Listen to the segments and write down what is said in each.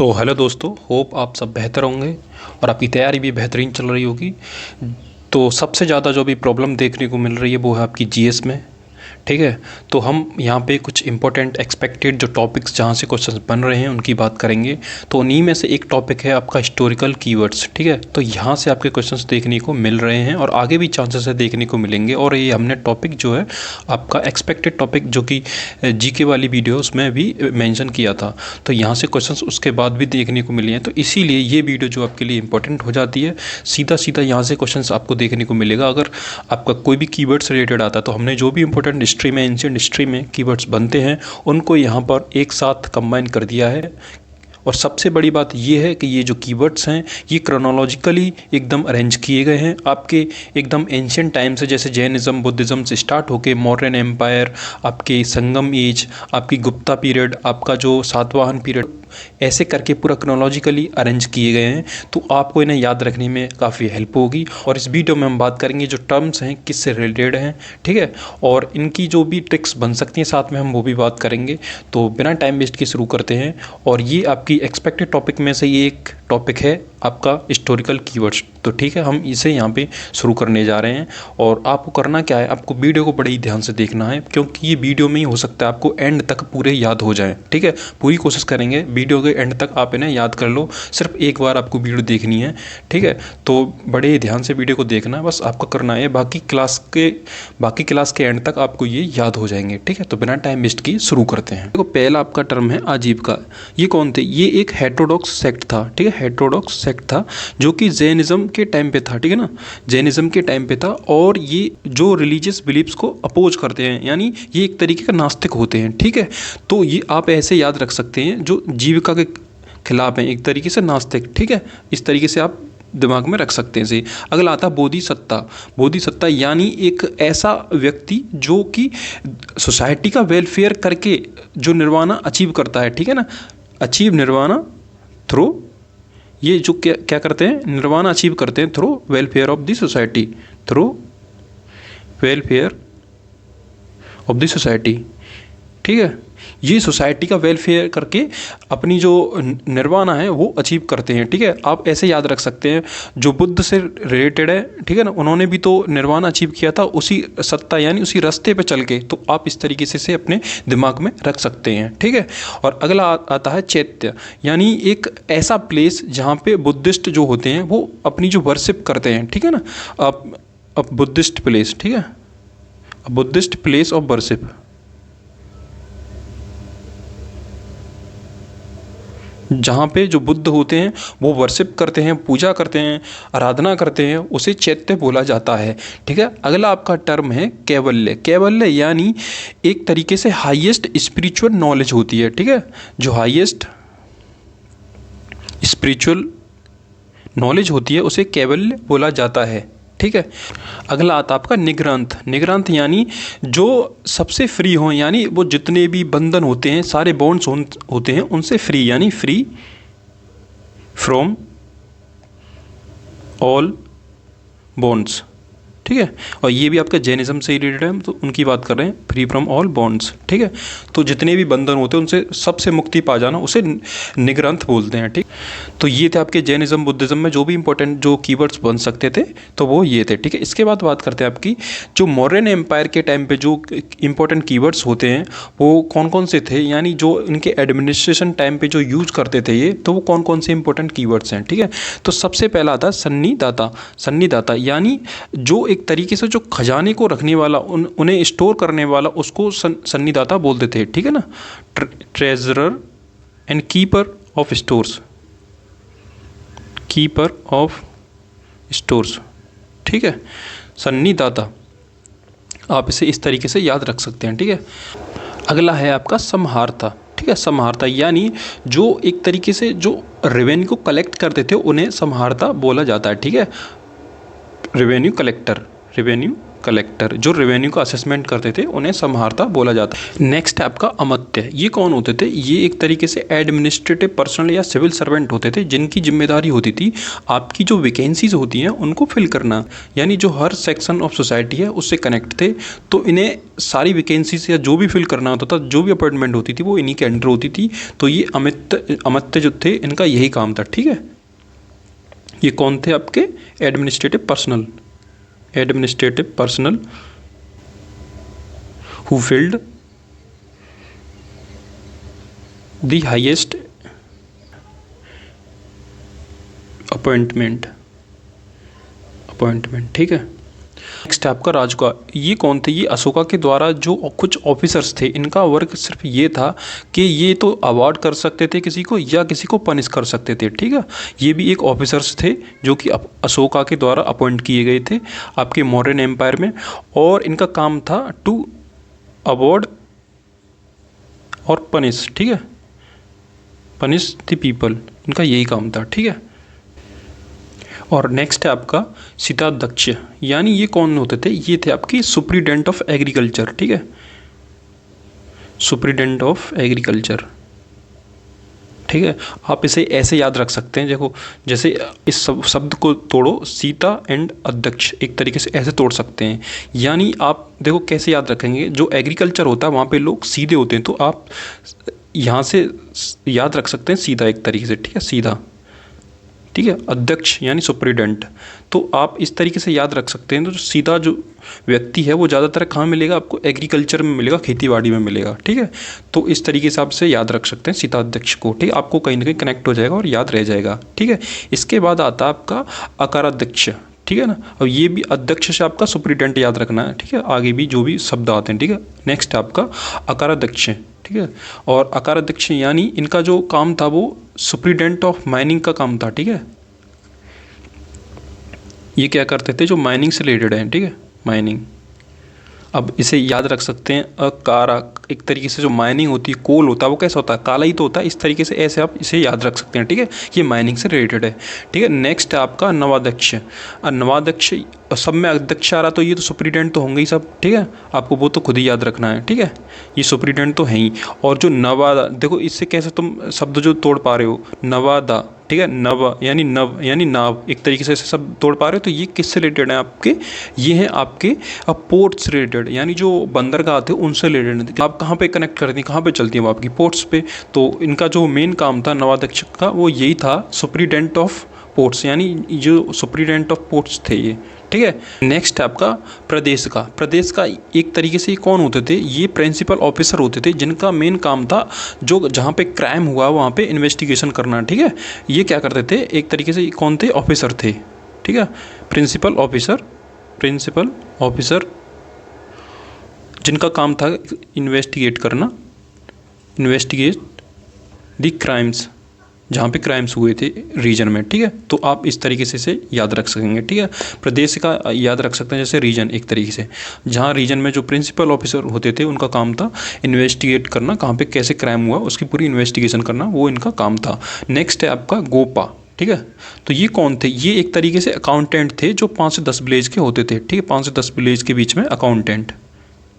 So hello दोस्तों, hope आप सब बेहतर होंगे और आपकी तैयारी भी बेहतरीन चल रही होगी। तो सबसे ज़्यादा जो भी प्रॉब्लम देखने को मिल रही है वो है आपकी जीएस में। ठीक है, तो हम यहाँ पे कुछ इंपॉर्टेंट एक्सपेक्टेड जो टॉपिक्स जहाँ से क्वेश्चंस बन रहे हैं उनकी बात करेंगे। तो उन्हीं में से एक टॉपिक है आपका हिस्टोरिकल कीवर्ड्स। ठीक है, तो यहाँ से आपके क्वेश्चंस देखने को मिल रहे हैं और आगे भी चांसेस है देखने को मिलेंगे। और ये हमने टॉपिक जो है आपका एक्सपेक्टेड टॉपिक जो कि जीके वाली वीडियो उसमें भी मेंशन किया था, तो यहाँ से क्वेश्चंस उसके बाद भी देखने को मिले हैं। तो इसीलिए ये वीडियो जो आपके लिए इंपॉर्टेंट हो जाती है, सीधा सीधा यहाँ से क्वेश्चंस आपको देखने को मिलेगा। अगर आपका कोई भी कीवर्ड्स रिलेटेड आता है तो हमने जो भी इंपॉर्टेंट हिस्ट्री में, एंशिएंट हिस्ट्री में कीवर्ड्स बनते हैं उनको यहाँ पर एक साथ कंबाइन कर दिया है। और सबसे बड़ी बात ये है कि ये जो कीवर्ड्स हैं ये क्रोनोलॉजिकली एकदम अरेंज किए गए हैं आपके एकदम एंशिएंट टाइम से, जैसे जैनिज़्म बुद्धिज़्म से स्टार्ट होके मौर्यन एम्पायर, आपके संगम एज, आपकी गुप्ता पीरियड, आपका जो सातवाहन पीरियड, ऐसे करके पूरा क्रोनोलॉजिकली अरेंज किए गए हैं। तो आपको इन्हें याद रखने में काफ़ी हेल्प होगी। और इस वीडियो में हम बात करेंगे जो टर्म्स हैं किससे रिलेटेड हैं, ठीक है, और इनकी जो भी ट्रिक्स बन सकती हैं साथ में हम वो भी बात करेंगे। तो बिना टाइम वेस्ट के शुरू करते हैं। और ये आपकी एक्सपेक्टेड टॉपिक में से ये एक टॉपिक है आपका हिस्टोरिकल कीवर्ड्स। तो ठीक है, हम इसे यहाँ पे शुरू करने जा रहे हैं। और आपको करना क्या है, आपको वीडियो को बड़े ही ध्यान से देखना है, क्योंकि ये वीडियो में ही हो सकता है आपको एंड तक पूरे याद हो जाएं। ठीक है, पूरी कोशिश करेंगे वीडियो के एंड तक आप इन्हें याद कर लो। सिर्फ एक बार आपको वीडियो देखनी है, ठीक है, तो बड़े ही ध्यान से वीडियो को देखना है, बस आपको करना है। बाकी क्लास के एंड तक आपको ये याद हो जाएंगे। ठीक है, तो बिना टाइम वेस्ट की शुरू करते हैं। देखो, पहला आपका टर्म है आजीविका। ये कौन थे? ये एक हेटेरोडॉक्स सेक्ट था। ठीक है, हेटेरोडॉक्स सेक्ट था जो कि जैनिज्म के टाइम पे था। ठीक है ना, जैनिज्म के टाइम पे था। और ये जो रिलीजियस बिलीफ्स को अपोज करते हैं, यानी ये एक तरीके का नास्तिक होते हैं। ठीक है, तो ये आप ऐसे याद रख सकते हैं, जो जीविका के खिलाफ हैं, एक तरीके से नास्तिक। ठीक है, इस तरीके से आप दिमाग में रख सकते हैं इसे। अगला आता है बोधिसत्ता। बोधिसत्ता यानी एक ऐसा व्यक्ति जो कि सोसाइटी का वेलफेयर करके जो निर्वाणा अचीव करता है। ठीक है ना, अचीव निर्वाणा थ्रू, ये जो क्या करते हैं, निर्वाणा अचीव करते हैं through welfare of the society, through welfare of the society. ठीक है, ये सोसाइटी का वेलफेयर करके अपनी जो निर्वाणा है वो अचीव करते हैं। ठीक है, आप ऐसे याद रख सकते हैं, जो बुद्ध से रिलेटेड है। ठीक है ना, उन्होंने भी तो निर्वाणा अचीव किया था उसी सत्ता यानी उसी रास्ते पे चल के। तो आप इस तरीके से अपने दिमाग में रख सकते हैं। ठीक है, और अगला आता है चैत्य, यानी एक ऐसा प्लेस जहाँ पे बुद्धिस्ट जो होते हैं वो अपनी जो वर्शिप करते हैं। ठीक है ना, अब बुद्धिस्ट प्लेस, ठीक है, बुद्धिस्ट प्लेस ऑफ वर्शिप, जहाँ पे जो बुद्ध होते हैं वो वर्शिप करते हैं, पूजा करते हैं, आराधना करते हैं, उसे चैत्य बोला जाता है। ठीक है, अगला आपका टर्म है कैवल्य। कैवल्य यानी एक तरीके से हाईएस्ट स्पिरिचुअल नॉलेज होती है। ठीक है, जो हाईएस्ट स्पिरिचुअल नॉलेज होती है उसे कैवल्य बोला जाता है। ठीक है, अगला आता आपका निग्रंथ। निग्रंथ यानी जो सबसे फ्री हो, यानी वो जितने भी बंधन होते हैं, सारे बॉन्ड्स होते हैं उनसे फ्री, यानी फ्री फ्रॉम ऑल बॉन्ड्स। ठीक है, और ये भी आपका जैनिज्म से रिलेटेड है, तो उनकी बात कर रहे हैं, फ्री फ्रॉम ऑल बॉन्ड्स। ठीक है, तो जितने भी बंधन होते हैं उनसे सबसे मुक्ति पा जाना उसे निग्रंथ बोलते हैं। ठीक, तो ये थे आपके जैनिज्म बुद्धिज्म में जो भी इंपॉर्टेंट जो कीवर्ड्स बन सकते थे, तो वो ये थे। ठीक है, इसके बाद बात करते हैं आपकी जो मौर्यन एम्पायर के टाइम पे जो इंपॉर्टेंट कीवर्ड्स होते हैं वो कौन कौन से थे, यानी जो इनके एडमिनिस्ट्रेशन टाइम पे जो यूज करते थे ये, तो वो कौन कौन से इंपॉर्टेंट कीवर्ड्स हैं। ठीक है, तो सबसे पहला आता है सन्निदाता। सन्निदाता यानी जो एक तरीके से जो खजाने को रखने वाला, उन्हें स्टोर करने वाला, उसको सन्निदाता बोलते थे। ठीक है ना, treasurer and keeper of stores, keeper of stores. ठीक है, सन्निदाता, आप इसे इस तरीके से याद रख सकते हैं। ठीक है, अगला है आपका समहारता। ठीक है, समहारता यानी जो एक तरीके से जो रेवेन्यू को कलेक्ट करते थे उन्हें समहारता बोला जाता है। ठीक है, रेवेन्यू कलेक्टर, रेवेन्यू कलेक्टर। जो रेवेन्यू का असेसमेंट करते थे उन्हें समहारता बोला जाता है। नेक्स्ट है आपका अमात्य। ये कौन होते थे? ये एक तरीके से एडमिनिस्ट्रेटिव पर्सनल या सिविल सर्वेंट होते थे, जिनकी जिम्मेदारी होती थी आपकी जो वैकेंसीज होती हैं उनको फिल करना, यानी जो हर सेक्शन ऑफ सोसाइटी है उससे कनेक्ट थे। तो इन्हें सारी वैकेंसीज या जो भी फिल करना होता था, जो भी अपॉइंटमेंट होती थी वो इन्हीं के अंडर होती थी। तो ये अमात्य जो थे इनका यही काम था। ठीक है, ये कौन थे? आपके administrative personal who filled the highest appointment। ठीक है। नेक्स्ट है आपका राजगा। ये कौन थे? ये अशोका के द्वारा जो कुछ ऑफिसर्स थे, इनका वर्क सिर्फ ये था कि ये तो अवार्ड कर सकते थे किसी को या किसी को पनिश कर सकते थे। ठीक है, ये भी एक ऑफिसर्स थे जो कि अशोका के द्वारा अपॉइंट किए गए थे आपके मौर्यन एम्पायर में, और इनका काम था टू अवार्ड और पनिश। ठीक है, पनिश द पीपल, इनका यही काम था। ठीक है। और नेक्स्ट है आपका शीताध्यक्ष। यानी ये कौन होते थे? ये थे आपके सुप्रीडेंट ऑफ एग्रीकल्चर। ठीक है, सुप्रीडेंट ऑफ एग्रीकल्चर। ठीक है, आप इसे ऐसे याद रख सकते हैं, देखो जैसे इस शब्द को तोड़ो, सीता एंड अध्यक्ष, एक तरीके से ऐसे तोड़ सकते हैं। यानी आप देखो कैसे याद रखेंगे, जो एग्रीकल्चर होता है वहाँ पे लोग सीधे होते हैं, तो आप यहाँ से याद रख सकते हैं सीधा, एक तरीके से। ठीक है, सीधा। ठीक है, अध्यक्ष यानी सुप्रीडेंट, तो आप इस तरीके से याद रख सकते हैं। तो सीधा जो व्यक्ति है वो ज़्यादातर कहाँ मिलेगा आपको? एग्रीकल्चर में मिलेगा, खेतीबाड़ी में मिलेगा। ठीक है, तो इस तरीके से आप से याद रख सकते हैं सीता अध्यक्ष को। ठीक है, आपको कहीं ना कहीं कनेक्ट हो जाएगा और याद रह जाएगा। ठीक है, इसके बाद आता है आपका अकाराध्यक्ष। ठीक है ना, अब ये भी अध्यक्ष से आपका सुप्रीडेंट याद रखना है। ठीक है, आगे भी जो भी शब्द आते हैं। ठीक है, नेक्स्ट आपका अकाराध्यक्ष। ठीक है, और अकाराध्यक्ष यानी इनका जो काम था वो सुप्रीडेंट ऑफ माइनिंग का काम था। ठीक है, ये क्या करते थे? जो माइनिंग से रिलेटेड है। ठीक है, माइनिंग। अब इसे याद रख सकते हैं अकारा, एक तरीके से जो माइनिंग होती है, कोल होता है वो कैसा होता है? काला ही तो होता है। इस तरीके से ऐसे आप इसे याद रख सकते हैं। ठीक है, ये माइनिंग से रिलेटेड है। ठीक है, नेक्स्ट है आपका नवाध्यक्ष। नवाध्यक्ष, सब में अध्यक्ष आ रहा तो ये तो सुप्रीडेंट तो होंगे ही सब। ठीक है, आपको वो तो खुद ही याद रखना है। ठीक है, ये सुप्रीडेंट तो है ही। और जो नवादा, देखो इससे कैसे तुम शब्द जो तोड़ पा रहे हो, नवादा। ठीक है, नव यानी नाव, एक तरीके से सब तोड़ पा रहे हो। तो ये किससे रिलेटेड है आपके? ये हैं आपके पोर्ट से रिलेटेड, यानी जो बंदरगाह थे उनसे रिलेटेड। आप कहाँ पे कनेक्ट करती हैं, कहाँ पे चलती हैं वो? आपकी पोर्ट्स पे। तो इनका जो मेन काम था नवाध्यक्ष का वो यही था, सुप्रीडेंट ऑफ पोर्ट्स, यानी जो सुप्रीडेंट ऑफ पोर्ट्स थे ये। ठीक है, नेक्स्ट है आपका प्रदेश का। प्रदेश का एक तरीके से कौन होते थे? ये प्रिंसिपल ऑफिसर होते थे, जिनका मेन काम था जो जहाँ पे क्राइम हुआ वहाँ पे इन्वेस्टिगेशन करना। ठीक है, ये क्या करते थे? एक तरीके से कौन थे? ऑफिसर थे। ठीक है, प्रिंसिपल ऑफिसर जिनका काम था इन्वेस्टिगेट करना, इन्वेस्टिगेट द क्राइम्स, जहाँ पे क्राइम्स हुए थे रीजन में। ठीक है, तो आप इस तरीके से इसे याद रख सकेंगे। ठीक है, प्रदेश का याद रख सकते हैं जैसे रीजन, एक तरीके से जहाँ रीजन में जो प्रिंसिपल ऑफिसर होते थे उनका काम था इन्वेस्टिगेट करना, कहाँ पे कैसे क्राइम हुआ उसकी पूरी इन्वेस्टिगेशन करना, वो इनका काम था। नेक्स्ट है आपका गोपा। ठीक है, तो ये कौन थे? ये एक तरीके से अकाउंटेंट थे जो 5 से 10 विलेज के होते थे। ठीक है, 5 से 10 विलेज के बीच में अकाउंटेंट।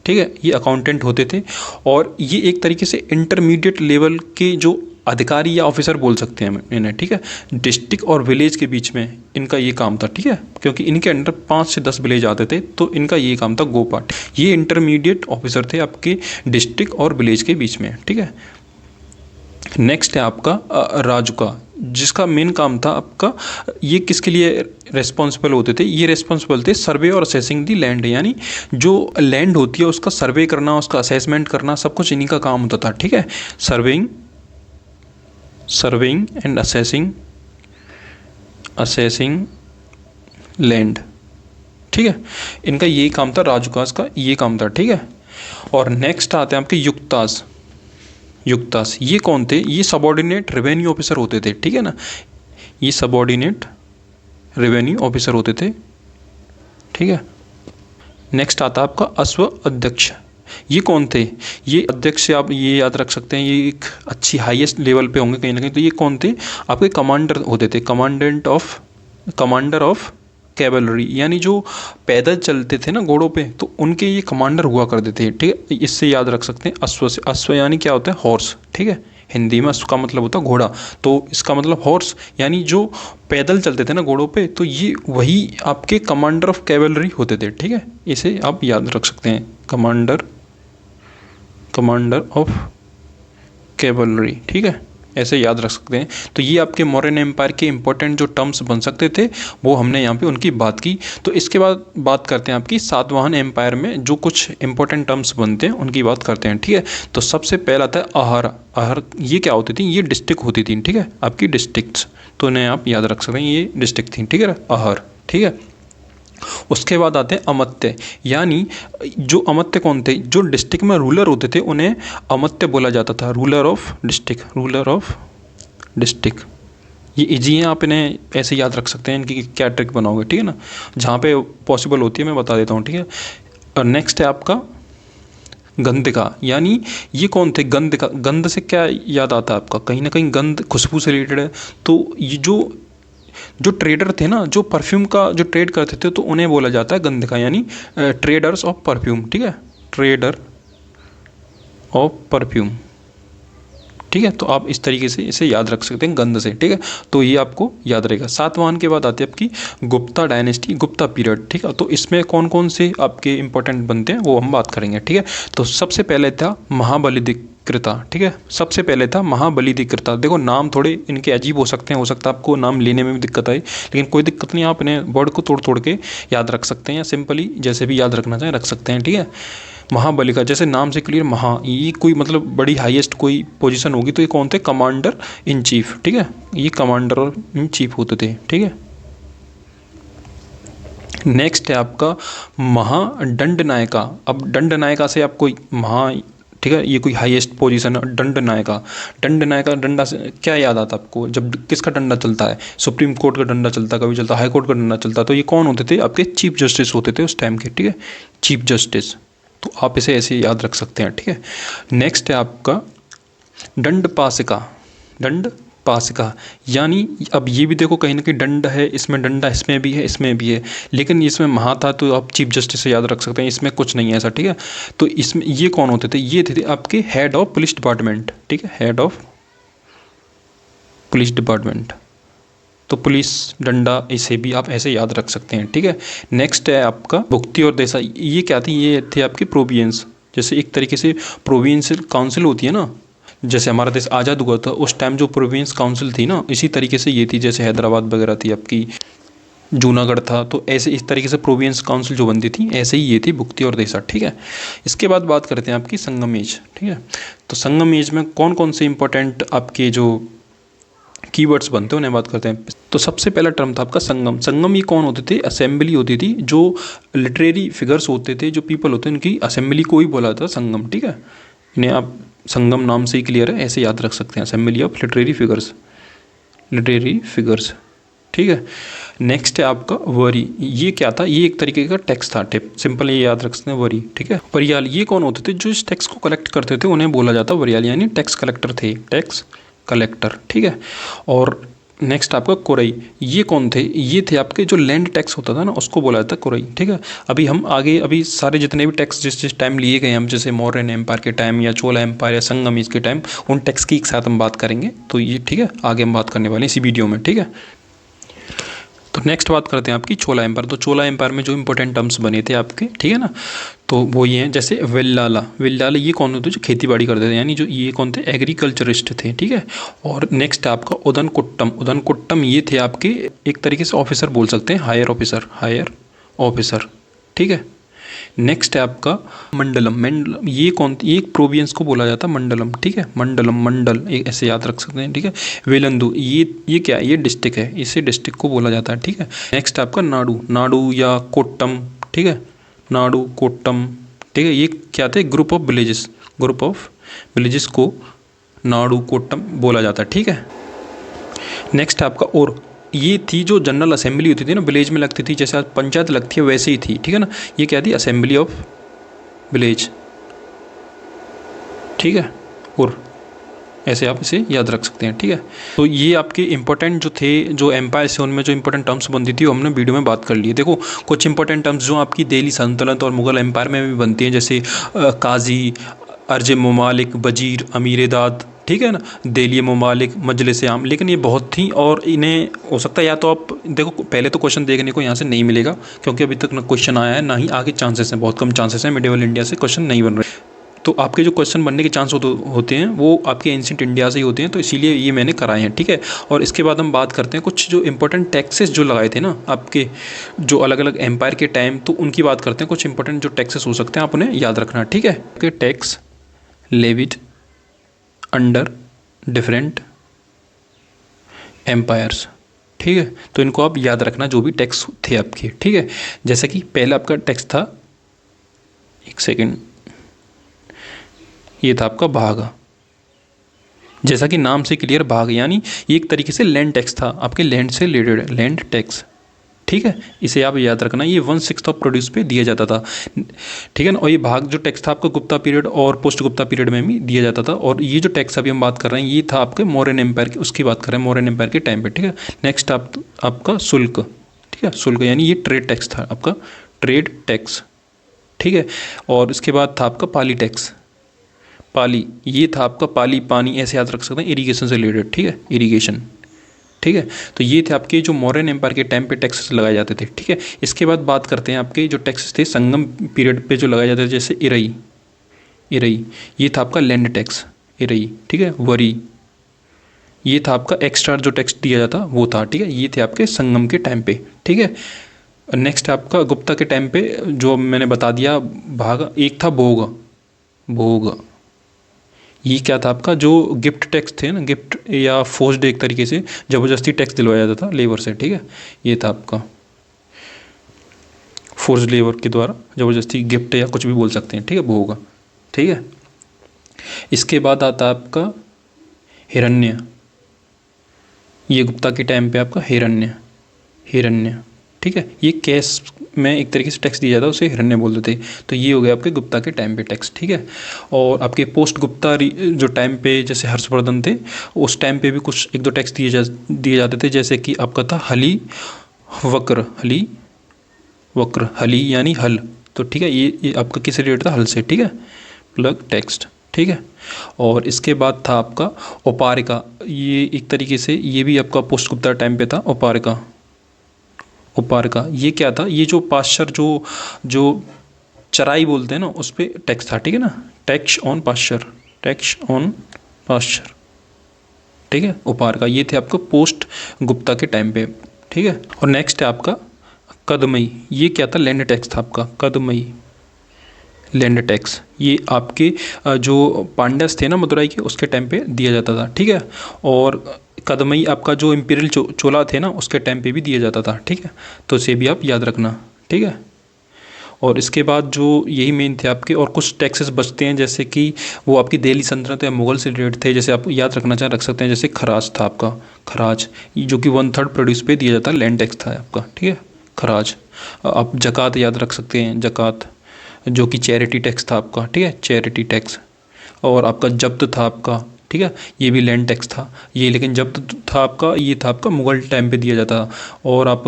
ठीक है, ये अकाउंटेंट होते थे, और ये एक तरीके से इंटरमीडिएट लेवल के जो अधिकारी या ऑफिसर बोल सकते हैं इन्हें। ठीक है, डिस्ट्रिक्ट और विलेज के बीच में इनका ये काम था। ठीक है, क्योंकि इनके अंडर 5 से 10 विलेज आते थे, तो इनका ये काम था गोपाट। ये इंटरमीडिएट ऑफिसर थे आपके डिस्ट्रिक्ट और विलेज के बीच में। ठीक है, नेक्स्ट है आपका राजुका, जिसका मेन काम था आपका, ये किसके लिए रेस्पॉन्सिबल होते थे? ये रेस्पॉन्सिबल थे सर्वे और असेसिंग दी लैंड, यानी जो लैंड होती है उसका सर्वे करना, उसका असेसमेंट करना, सब कुछ इन्हीं का काम होता था। ठीक है, सर्वेइंग एंड असेसिंग लैंड। ठीक है, इनका यही काम था, राजुकास का ये काम था। ठीक है, और नेक्स्ट आते हैं आपके युक्तास। ये कौन थे? ये सबॉर्डिनेट रेवेन्यू ऑफिसर होते थे। ठीक है ना, ये सबॉर्डिनेट रेवेन्यू ऑफिसर होते थे। ठीक है, नेक्स्ट आता है आपका अश्व अध्यक्ष। ये कौन थे? ये अध्यक्ष से आप ये याद रख सकते हैं, ये एक अच्छी हाईएस्ट लेवल पे होंगे कहीं ना कहीं। तो ये कौन थे? आपके कमांडर होते थे, कमांडर ऑफ कैवलरी, यानी जो पैदल चलते थे ना घोड़ों पे, तो उनके ये कमांडर हुआ करते थे, ठीक है। इससे याद रख सकते हैं अश्व से। अश्व यानी क्या होता है? हॉर्स, ठीक है। हिंदी में अश्व का मतलब होता है घोड़ा, तो इसका मतलब हॉर्स, यानी जो पैदल चलते थे ना घोड़ों पे, तो ये वही आपके कमांडर ऑफ कैवलरी होते थे, ठीक है। इसे आप याद रख सकते हैं, कमांडर ऑफ कैवलरी, ठीक है, ऐसे याद रख सकते हैं। तो ये आपके मौर्यन एम्पायर के इंपॉर्टेंट जो टर्म्स बन सकते थे, वो हमने यहाँ पे उनकी बात की। तो इसके बाद बात करते हैं आपकी सातवाहन एम्पायर में जो कुछ इंपॉर्टेंट टर्म्स बनते हैं उनकी बात करते हैं, ठीक है। तो सबसे पहला था अहर। अहर ये क्या होती थी? ये डिस्ट्रिक्ट होती थी, ठीक है, आपकी डिस्ट्रिक्ट्स, तो इन्हें आप याद रख सकते हैं, ये डिस्ट्रिक्ट थी, ठीक है, अहर, ठीक है। उसके बाद आते हैं अमत्य, यानी जो अमत्य कौन थे? जो डिस्ट्रिक्ट में रूलर होते थे उन्हें अमत्य बोला जाता था, रूलर ऑफ डिस्ट्रिक्ट। ये इजी हैं, आप इन्हें ऐसे याद रख सकते हैं, इनकी क्या ट्रिक बनाओगे, ठीक है ना, जहाँ पे पॉसिबल होती है मैं बता देता हूँ, ठीक है। और नेक्स्ट है आपका गंधिका, यानी ये कौन थे? गंधिका, गंध से क्या याद आता है आपका? कहीं ना कहीं गंध खुशबू से रिलेटेड है। तो ये जो ट्रेडर थे ना, जो परफ्यूम का जो ट्रेड करते थे, तो उन्हें बोला जाता है गंधिका, यानी ट्रेडर्स ऑफ परफ्यूम, ठीक है, ट्रेडर ऑफ परफ्यूम, ठीक है। तो आप इस तरीके से इसे याद रख सकते हैं गंध से, ठीक है। तो ये आपको याद रहेगा। सातवाहन के बाद आती है आपकी गुप्ता डायनेस्टी, गुप्ता पीरियड, ठीक है। तो इसमें कौन कौन से आपके इंपॉर्टेंट बनते हैं वो हम बात करेंगे, ठीक है। तो सबसे पहले था महाबलिधिकृता, ठीक है, सबसे पहले था महाबलिधिकृता। देखो नाम थोड़े इनके अजीब हो सकते हैं, हो सकता है आपको नाम लेने में भी दिक्कत आए, लेकिन कोई दिक्कत नहीं, आप इन्हें वर्ड को तोड़ तोड़ के याद रख सकते हैं, या सिंपली जैसे भी याद रखना चाहें रख सकते हैं, ठीक है। महाबली का जैसे नाम से क्लियर, महा, ये कोई मतलब बड़ी हाईएस्ट कोई पोजीशन होगी, तो ये कौन थे? कमांडर इन चीफ, ठीक है, ये कमांडर इन चीफ होते थे, ठीक है। नेक्स्ट है आपका महादंडनायका। अब दंडनायका से आप कोई महा, ठीक है, ये कोई हाईएस्ट पोजीशन है। दंडनायका, दंडनायका, डंडा से क्या याद आता है आपको? जब किसका डंडा चलता है? सुप्रीम कोर्ट का डंडा चलता है, कभी चलता है हाई कोर्ट का डंडा चलता है, तो ये कौन होते थे? आपके चीफ जस्टिस होते थे उस टाइम के, ठीक है, चीफ जस्टिस। तो आप इसे ऐसे याद रख सकते हैं, ठीक है। नेक्स्ट है आपका दंडपासिका, दंडपासिका, यानी अब ये भी देखो कहीं ना कहीं दंड है, इसमें डंडा इसमें भी है, इसमें भी है, लेकिन इसमें महा था, तो आप चीफ जस्टिस से याद रख सकते हैं, इसमें कुछ नहीं है ऐसा, ठीक है। तो इसमें ये कौन होते थे? ये थे आपके हेड ऑफ पुलिस डिपार्टमेंट, ठीक है, हेड ऑफ पुलिस डिपार्टमेंट। तो पुलिस डंडा, इसे भी आप ऐसे याद रख सकते हैं, ठीक है। नेक्स्ट है आपका भुक्ति और देसाई। ये क्या थी? ये थे आपकी प्रोविंस, जैसे एक तरीके से प्रोविंशियल काउंसिल होती है ना, जैसे हमारा देश आज़ाद हुआ था उस टाइम जो प्रोविंस काउंसिल थी ना, इसी तरीके से ये थी, जैसे हैदराबाद वगैरह थी आपकी, जूनागढ़ था, तो ऐसे इस तरीके से प्रोविंस काउंसिल जो बनती थी, ऐसे ही ये थी भुक्ति और देसा, ठीक है। इसके बाद बात करते हैं आपकी संगम एज, ठीक है। तो संगम एज में कौन कौन से इंपॉर्टेंट आपके जो कीवर्ड्स बनते हैं उन्हें बात करते हैं। तो सबसे पहला टर्म था आपका संगम। संगम ये कौन होते थे? असेंबली होती थी, जो लिटरेरी फिगर्स होते थे, जो पीपल होते हैं, उनकी असेंबली को ही बोला जाता संगम, ठीक है। इन्हें आप संगम नाम से ही क्लियर है, ऐसे याद रख सकते हैं, असेंबली ऑफ लिटरेरी फिगर्स, ठीक है। नेक्स्ट है आपका वरी। ये क्या था? ये एक तरीके का टैक्स था, टिप, सिंपल ये याद रख सकते हैं, वरी, ठीक है। वरियाल ये कौन होते थे? जो इस टैक्स को कलेक्ट करते थे उन्हें बोला जाता वरियाल, यानी टैक्स कलेक्टर थे, टैक्स कलेक्टर, ठीक है। और नेक्स्ट आपका कोरई, ये कौन थे? ये थे आपके जो लैंड टैक्स होता था ना, उसको बोला जाता कोरई, ठीक है। अभी हम आगे अभी सारे जितने भी टैक्स जिस टाइम लिए गए हम, जैसे मौर्यन एम्पायर के टाइम या चोला एम्पायर या संगमीज के टाइम, उन टैक्स की एक साथ हम बात करेंगे, तो ये ठीक है, आगे हम बात करने वाले हैं इसी वीडियो में, ठीक है। तो नेक्स्ट बात करते हैं आपकी चोला एम्पायर। तो चोला एम्पायर में जो इंपॉर्टेंट टर्म्स बने थे आपके, ठीक है ना, तो वो ये हैं, जैसे विल्लाला। विल्लाला ये कौन होते? जो खेती बाड़ी करते थे, यानी जो ये कौन थे? एग्रीकल्चरिस्ट थे, ठीक है। और नेक्स्ट आपका उदनकुट्टम। उदनकुट्टम ये थे आपके एक तरीके से ऑफिसर बोल सकते हैं, हायर ऑफिसर, ठीक है। नेक्स्ट है आपका मंडलम। मंडलम ये कौन? ये एक प्रोविंस को बोला जाता है मंडलम, ठीक है, मंडल एक ऐसे याद रख सकते हैं, ठीक है। वेलंदु ये क्या है? ये डिस्ट्रिक्ट है, इसे डिस्ट्रिक्ट को बोला जाता है, ठीक है। नेक्स्ट आपका नाडू या कोट्टम, ठीक है, नाडू कोट्टम, ठीक है। ये क्या थे? ग्रुप ऑफ विलेजेस को नाडू कोट्टम बोला जाता है, ठीक है। नेक्स्ट आपका और ये थी जो जनरल असेंबली होती थी ना, विलेज में लगती थी, जैसे आज पंचायत लगती है वैसे ही थी, ठीक है ना। ये क्या थी? असेंबली ऑफ विलेज, ठीक है। और ऐसे आप इसे याद रख सकते हैं, ठीक है। तो ये आपके इंपॉर्टेंट जो थे, जो एम्पायर से उनमें जो इंपॉर्टेंट टर्म्स बनती थी वो हमने वीडियो में बात कर ली है। देखो कुछ इंपॉर्टेंट टर्म्स जो आपकी दिल्ली सल्तनत और मुग़ल एम्पायर में भी बनती हैं, जैसे काजी, अर्ज ममालिक, वजीर, अमीर दाद, ठीक है ना, दिल्ली ममालिक, मजलिस आम। लेकिन ये बहुत थी और इन्हें हो सकता है या तो आप देखो पहले तो क्वेश्चन देखने को यहाँ से नहीं मिलेगा, क्योंकि अभी तक ना क्वेश्चन आया है ना ही आगे चांसेस हैं, बहुत कम चांसेस हैं मिडिवल इंडिया से क्वेश्चन नहीं बन रहे। तो आपके जो क्वेश्चन बनने के चांस होते हैं वो आपके एंशिएंट इंडिया से ही होते हैं, तो इसीलिए ये मैंने कराए हैं, ठीक है। और इसके बाद हम बात करते हैं कुछ जो इंपॉर्टेंट टैक्सेस जो लगाए थे ना आपके जो अलग अलग एम्पायर के टाइम, तो उनकी बात करते हैं। कुछ इंपॉर्टेंट जो टैक्सेस हो सकते हैं आप उन्हें याद रखना, ठीक है। कि tax levied under different empires, ठीक है। तो इनको आप याद रखना जो भी टैक्स थे आपके, ठीक है। जैसे कि पहला आपका टैक्स था, एक सेकेंड, ये था आपका भाग। जैसा कि नाम से क्लियर, भाग यानी ये एक तरीके से लैंड टैक्स था, आपके लैंड से रिलेटेड लैंड टैक्स, ठीक है। इसे आप याद रखना, ये 1/6 ऑफ प्रोड्यूस पे दिया जाता था, ठीक है ना। और ये भाग जो टैक्स था आपका गुप्ता पीरियड और पोस्ट गुप्ता पीरियड में भी दिया जाता था। और ये जो टैक्स अभी हम बात कर रहे हैं ये था आपके मौर्यन एम्पायर की, उसकी बात कर रहे हैं मौर्यन एम्पायर के टाइम पे, ठीक है। नेक्स्ट आपका शुल्क, ठीक है, शुल्क यानी ये ट्रेड टैक्स था आपका, ट्रेड टैक्स, ठीक है। और इसके बाद था आपका पाली टैक्स, पाली ये था आपका, पाली पानी ऐसे याद रख सकते हैं, इरीगेशन से रिलेटेड, ठीक है, इरीगेशन, ठीक है। तो ये थे आपके जो मौर्यन एम्पायर के टाइम पे टैक्सेस लगाए जाते थे, ठीक है। इसके बाद बात करते हैं आपके जो टैक्सेस थे संगम पीरियड पे जो लगाए जाते थे, जैसे इरई, इरई ये था आपका लैंड टैक्स, इरई, ठीक है। वरी ये था आपका एक्स्ट्रा जो टैक्स दिया जाता वो था, ठीक है। ये थे आपके संगम के टाइम पे, ठीक है। नेक्स्ट आपका गुप्ता के टाइम पे जो मैंने बता दिया भाग, एक था भोग, भोग ये क्या था आपका जो गिफ्ट टैक्स थे ना, गिफ्ट या फोर्स्ड एक तरीके से ज़बरदस्ती टैक्स दिलवाया जाता था लेबर से, ठीक है। ये था आपका फोर्स्ड लेबर के द्वारा ज़बरदस्ती गिफ्ट या कुछ भी बोल सकते हैं, ठीक है, भोग, ठीक है। इसके बाद आता आपका हिरण्य, ये गुप्ता के टाइम पे आपका हिरण्य, हिरण्य, ठीक है। ये कैश में एक तरीके से टैक्स दिया जाता है, उसे हिरण्य बोलते थे। तो ये हो गया आपके गुप्ता के टाइम पे टैक्स, ठीक है। और आपके पोस्ट गुप्ता जो टाइम पे जैसे हर्षवर्धन थे उस टाइम पे भी कुछ एक दो टैक्स दिए जाते थे, जैसे कि आपका था हली वक्र, हली वक्र, हली यानी हल, तो ठीक है। ये आपका किस रिलेटेड था, हल से, ठीक है, प्लग टैक्स, ठीक है। और इसके बाद था आपका उपारिका, ये एक तरीके से ये भी आपका पोस्ट गुप्ता टाइम पे था, उपारिका, उपारिका ये क्या था, ये जो पाश्चर जो चराई बोलते हैं ना उस पर टैक्स था, ठीक है ना, tax on Pasteur, tax on Pasteur, ठीक है। उपारिका ये थे आपका पोस्ट गुप्ता के टाइम पे, ठीक है। और नेक्स्ट है आपका कदमई, ये क्या था, लैंड टैक्स था आपका, कदमई लैंड टैक्स, ये आपके जो पांड्यस थे ना मदुराई के उसके टाइम पे दिया जाता था, ठीक है। और कदमई आपका जो इम्पीरियल चोला थे ना उसके टाइम पे भी दिया जाता था, ठीक है। तो इसे भी आप याद रखना, ठीक है। और इसके बाद जो यही मेन थे आपके, और कुछ टैक्सेस बचते हैं जैसे कि वो आपकी दिल्ली सल्तनत या मुग़ल से रिलेटेड थे, जैसे आप याद रखना चाहें रख सकते हैं, जैसे खराज था आपका, खराज जो कि 1/3 प्रोड्यूस पे दिया जाता है, लैंड टैक्स था आपका, ठीक है, खराज। आप जक़ात याद रख सकते हैं, जक़ात जो कि चैरिटी टैक्स था आपका, ठीक है, चैरिटी टैक्स। और आपका जब्त था आपका, ठीक है, ये भी लैंड टैक्स था ये, लेकिन जब्त था आपका, ये था आपका मुग़ल टाइम पे दिया जाता, और आप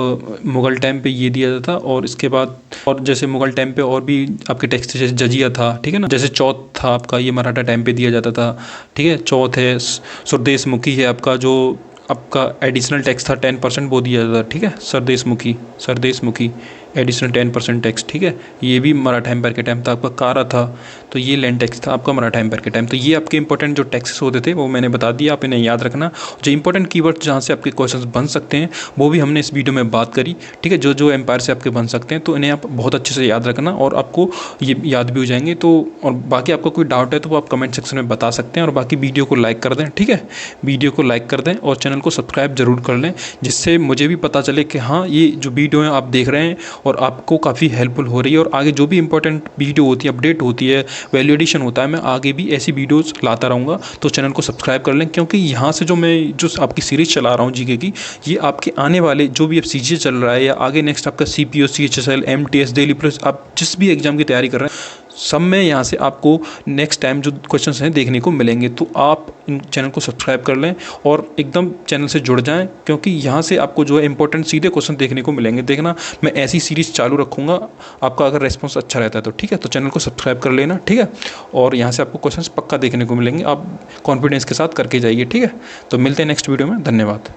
मुग़ल टाइम पे ये दिया जाता। और इसके बाद और जैसे मुग़ल टाइम पे और भी आपके टैक्स थे, जैसे जजिया था, ठीक है ना, जैसे चौथ था आपका, ये मराठा टाइम पे दिया जाता था, ठीक है। चौथ है, सरदेशमुखी है आपका, जो आपका एडिशनल टैक्स था 10% वो दिया जाता था, ठीक है, सरदेशमुखी, सरदेशमुखी एडिशनल 10% टैक्स, ठीक है। ये भी मराठा एम्पायर के टाइम था आपका। कारा था, तो ये लैंड टैक्स था आपका मराठा एम्पायर के टाइम। तो ये आपके इंपॉर्टेंट जो टैक्सेस होते थे वो मैंने बता दिया, आप इन्हें याद रखना। जो इंपॉर्टेंट कीवर्ड जहाँ से आपके क्वेश्चंस बन सकते हैं वो भी हमने इस वीडियो में बात करी, ठीक है। जो जो एम्पायर से आपके बन सकते हैं तो इन्हें आप बहुत अच्छे से याद रखना, और आपको ये याद भी हो जाएंगे। तो और बाकी आपका कोई डाउट है तो वो आप कमेंट सेक्शन में बता सकते हैं, और बाकी वीडियो को लाइक कर दें, ठीक है, वीडियो को लाइक कर दें और चैनल को सब्सक्राइब जरूर कर लें, जिससे मुझे भी पता चले कि हाँ ये जो वीडियो है आप देख रहे हैं और आपको काफ़ी हेल्पफुल हो रही है। और आगे जो भी इंपॉर्टेंट वीडियो होती है, अपडेट होती है, वैल्यू एडिशन होता है, मैं आगे भी ऐसी वीडियोस लाता रहूँगा। तो चैनल को सब्सक्राइब कर लें, क्योंकि यहाँ से जो मैं जो आपकी सीरीज़ चला रहा हूँ जीके की, ये आपके आने वाले जो भी अब सीजी चल रहा है या आगे नेक्स्ट आपका CPO, CHSL, MTS, Delhi police, आप जिस भी एग्जाम की तैयारी कर रहे हैं सब में यहाँ से आपको नेक्स्ट टाइम जो क्वेश्चंस हैं देखने को मिलेंगे। तो आप इन चैनल को सब्सक्राइब कर लें और एकदम चैनल से जुड़ जाएं, क्योंकि यहाँ से आपको जो है इंपॉर्टेंट सीधे क्वेश्चन देखने को मिलेंगे। देखना मैं ऐसी सीरीज़ चालू रखूँगा, आपका अगर रेस्पॉन्स अच्छा रहता है तो ठीक है। तो चैनल को सब्सक्राइब कर लेना, ठीक है। और यहाँ से आपको क्वेश्चंस पक्का देखने को मिलेंगे, आप कॉन्फिडेंस के साथ करके जाइए, ठीक है। तो मिलते हैं नेक्स्ट वीडियो में, धन्यवाद।